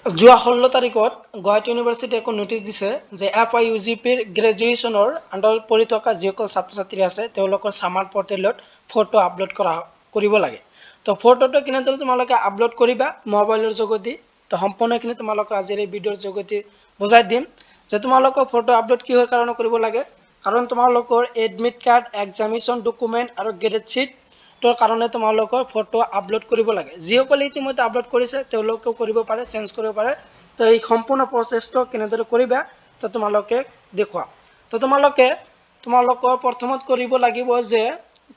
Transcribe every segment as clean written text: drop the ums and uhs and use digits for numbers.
যোৱা 16 তাৰিখত গুৱাহাটী ইউনিভাৰ্চিটিয়ে এখন নোটিছ দিছে যে FIUGPৰ গ্ৰেজুৱেশ্যনৰ আণ্ডাৰত পঢ়ি থকা যিসকল ছাত্ৰ ছাত্ৰী আছে তেওঁলোকৰ সামাৰ পৰ্টেলত ফটো আপলোড কৰিব লাগে। তো ফটোটো কেনেদৰে তোমালোকে আপলোড কৰিবা মোবাইলৰ যোগেদি, তো সম্পূৰ্ণখিনি তোমালোকে আজিৰ এই ভিডিঅ'ৰ যোগেদি বুজাই দিম যে তোমালোকৰ ফটো আপলোড কিহৰ কাৰণে কৰিব লাগে। কাৰণ তোমালোকৰ এডমিট কাৰ্ড, এক্সামিনেশ্যন ডকুমেণ্ট আৰু গ্ৰেড শ্বীট তোৰ কাৰণে তোমালোকৰ ফটো আপলোড কৰিব লাগে। যিসকলে ইতিমধ্যে আপলোড কৰিছে তেওঁলোকেও কৰিব পাৰে, চেঞ্জ কৰিব পাৰে। তো এই সম্পূৰ্ণ প্ৰচেছটো কেনেদৰে কৰিবা তো তোমালোকে দেখুৱা। তো তোমালোকৰ প্ৰথমত কৰিব লাগিব যে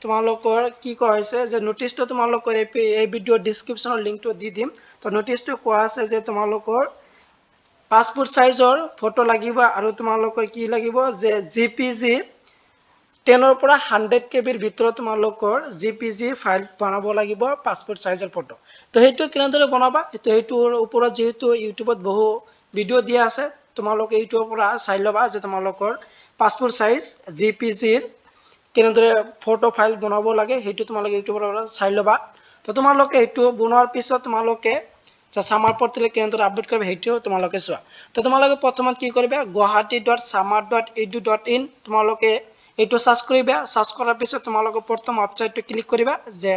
তোমালোকৰ কি কোৱা হৈছে যে নোটিছটো তোমালোকৰ এই ভিডিঅ'ৰ ডিছক্ৰিপশ্যনৰ লিংকটো দি দিম। তো নোটিছটো কোৱা আছে যে তোমালোকৰ পাছপোৰ্ট সাইজৰ ফটো লাগিব আৰু তোমালোকৰ কি লাগিব যে JPG 10 পৰা 100 KBৰ ভিতৰত তোমালোকৰ JPG ফাইল বনাব লাগিব পাছপোৰ্ট সাইজৰ ফটো। তো সেইটো কেনেদৰে বনাবা সেইটোৰ ওপৰত যেহেতু ইউটিউবত বহু ভিডিঅ' দিয়া আছে, তোমালোকে ইউটিউবৰ পৰা চাই ল'বা যে তোমালোকৰ পাছপোৰ্ট সাইজ JPG কেনেদৰে ফটো ফাইল বনাব লাগে সেইটো তোমালোকে ইউটিউবৰ পৰা চাই ল'বা। তো তোমালোকে এইটো বনোৱাৰ পিছত তোমালোকে সামাৰ পৰ্টেল কেনেদৰে আপলোড কৰিবা সেইটোও তোমালোকে চোৱা। তো তোমালোকে প্ৰথমত কি কৰিবা guwahati.samar.edu.in তোমালোকে এইটো সাৰ্চ কৰিবা। সাৰ্চ কৰাৰ পিছত তোমালোকে প্ৰথম ওয়েবসাইটটো ক্লিক কৰিবা যে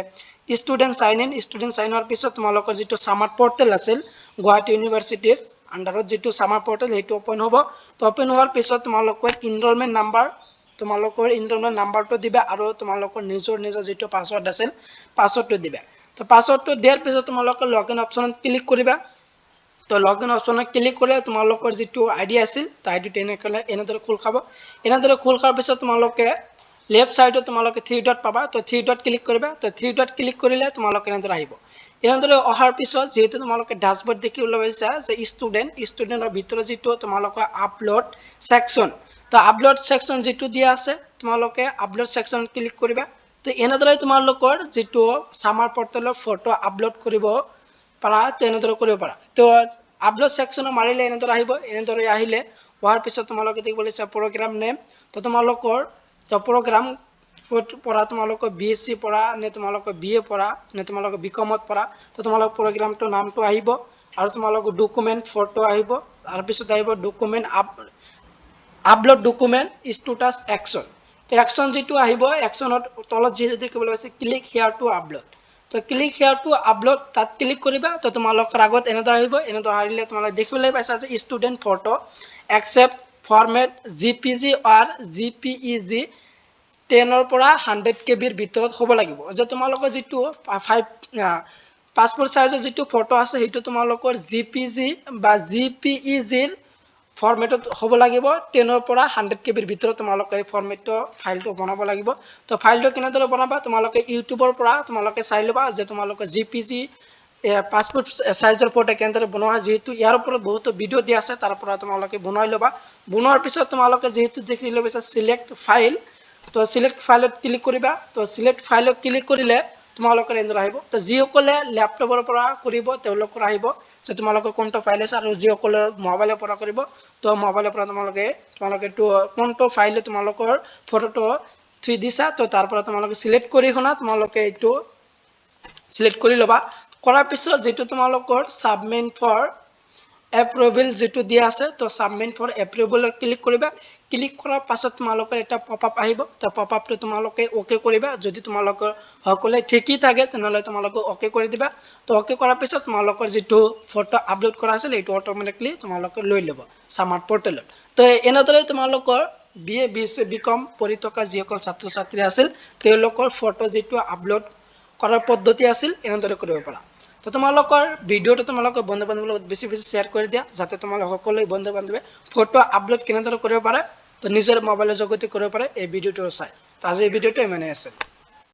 student sign in. Student sign হোৱাৰ পিছত তোমালোকৰ যেটো সামাৰ পৰ্টেল আছিল গুৱাহাটী ইউনিভাৰ্চিটিৰ আন্ডাৰত যেটো সামাৰ পৰ্টেল সেইটো ওপেন হ'ব। তো ওপেন হোৱাৰ পিছত তোমালোকৰ এনৰোলমেন্ট নাম্বাৰটো দিবা আৰু তোমালোকৰ নিজৰ যেটো পাসওয়াৰ্ড আছিল পাসওয়াৰ্ডটো দিবা। তো পাসওয়াৰ্ডটো দিয়াৰ পিছত তোমালোকে লগইন অপচনত ক্লিক কৰিবা। তো লগইন অপচনত ক্লিক কৰিলে তোমালোকৰ যেটো আইডি আছিল তো আইডিটো এনেদৰে খোল খাব। এনেদৰে খোল খোৱাৰ পিছত তোমালোকে লেফট সাইডত তোমালোকে 3 ডট পাবা। তো 3 ডট ক্লিক কৰিবা। তো 3 ডট ক্লিক কৰিলে তোমালোকে এনেদৰে আহিব। এনেদৰে অহাৰ পিছত যেহেতু তোমালোকে ড্যাশবোৰ্ড দেখিবলৈ পাইছা যে ষ্টুডেন্টৰ ভিতৰত যেটো তোমালোকৰ আপলোড সেকশন, তো আপলোড সেকশন যেটো দিয়া আছে তোমালোকে আপলোড সেকশন ক্লিক কৰিবা। তো এনেদৰে তোমালোকৰ যেটো সামাৰ পৰ্টেলৰ ফটো আপলোড কৰিব পাৰা তেনেদৰে কৰিব পাৰা। তো আপলোড সেকশন মাৰিলে এনেদৰে আহিব। এনেদৰে আহিলে হোৱাৰ পিছত তোমালোকে দেখিবলৈ পাইছা প্ৰগ্ৰাম নেম। তো তোমালোকৰ প্ৰগ্ৰাম পঢ়া তোমালোকৰ BSc পঢ়া নে তোমালোকৰ BA পঢ়া নে তোমালোকৰ BCom পঢ়া, তো তোমালোকৰ প্ৰগ্ৰামটোৰ নামটো আহিব আৰু তোমালোকৰ ডকুমেন্ট ফটো আহিব। তাৰ পিছত আহিব document upload document status action. তো অ্যাকশন যেটো আহিব অ্যাকশনৰ তলত যেটো দেখিবলৈ পাইছে ক্লিক হিয়াৰ টু আপলোড। তো ক্লিক হিয়াৰ টু আপলোড তাত ক্লিক কৰিবা। তো তোমালোকৰ আগত এনেদৰে আহিব। এনেদৰে আহিলে তোমালোকে দেখিবলৈ পাইছা যে student photo accept format JPG অৰ JPEG 10 পৰা 100 KBৰ ভিতৰত হ'ব লাগিব। যে তোমালোকৰ যেটো পাছপোৰ্ট সাইজৰ যেটো ফটো আছে সেইটো তোমালোকৰ JPG বা JPEG ফৰমেটত হ'ব লাগিব। 10 পৰা 100 KBৰ ভিতৰত তোমালোকে এই ফৰমেটটো ফাইলটো বনাব লাগিব। তো ফাইলটো কেনেদৰে বনাবা তোমালোকে ইউটিউবৰ পৰা তোমালোকে চাই ল'বা যে তোমালোকে JPG পাছপোৰ্ট সাইজৰ ফটো কেনেদৰে বনোৱা, যেহেতু ইয়াৰ ওপৰত বহুত ভিডিঅ' দিয়া আছে তাৰ পৰা তোমালোকে বনাই ল'বা। বনোৱাৰ পিছত তোমালোকে যেহেতু দেখি ল'বা সিলেক্ট ফাইল, তো সিলেক্ট ফাইলত ক্লিক কৰিবা। তো সিলেক্ট ফাইলত ক্লিক কৰিলে তোমালোকৰ এনেদৰে আহিব। তো যিসকলে ল্যাপটপৰ পৰা কৰিব তেওঁলোকৰ আহিব যে তোমালোকৰ কোনটো ফাইল আছে, আৰু যিসকলে মোবাইলৰ পৰা কৰিব তো মোবাইলৰ পৰা তোমালোকে কোনটো ফাইলে তোমালোকৰ ফটোটো থৈ দিছা তো তাৰ পৰা তোমালোকে সিলেক্ট কৰি তোমালোকে এইটো সিলেক্ট কৰি ল'বা। কৰাৰ পিছত যেটো তোমালোকৰ সাবমিট ফৰ এপ্ৰুভেল যেটো দিয়া আছে তো সাবমিট ফৰ এপ্ৰুভেলত ক্লিক কৰিবা। ক্লিক কৰাৰ পাছত তোমালোকৰ এটা পপআপ আহিব। তো পপআপটো তোমালোকে ওকে কৰিবা। যদি তোমালোকৰ সকলোৱে ঠিকই থাকে তেনেহলে তোমালোকে ওকে কৰি দিবা। তো ওকে কৰাৰ পিছত তোমালোকৰ যেটো ফটো আপলোড কৰা আছিল এইটো অটোমেটিকলি তোমালোকে লৈ ল'ব সামাৰ পৰ্টেলত। তো এনেদৰে তোমালোকৰ BA BSc BCom পঢ়ি থকা যিসকল ছাত্ৰ ছাত্ৰী আছিল তেওঁলোকৰ ফটো যেটো আপলোড কৰাৰ পদ্ধতি আছিল এনেদৰে কৰিব পাৰা। তো তোমালোকৰ ভিডিঅ'টো তোমালোকৰ বন্ধু বান্ধৱীৰ লগত বেছি শ্বেয়াৰ কৰি দিয়া যাতে তোমালোক সকলো বন্ধু বান্ধৱী ফটো আপলোড কেনেদৰে কৰিব পাৰে তো নিজৰ মোবাইলৰ যোগেদি কৰিব পাৰে এই ভিডিঅ'টো চাই। তো আজি এই ভিডিঅ'টো ইমানেই আছিল।